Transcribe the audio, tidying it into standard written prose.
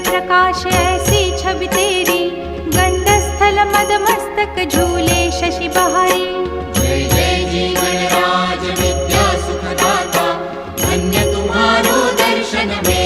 प्रकाश ऐसी छवि तेरी, गंडस्थल मद मस्तक झूले शशि बहारी। जय जय जी गणराज विद्या सुखदाता, धन्य तुम्हारो दर्शन में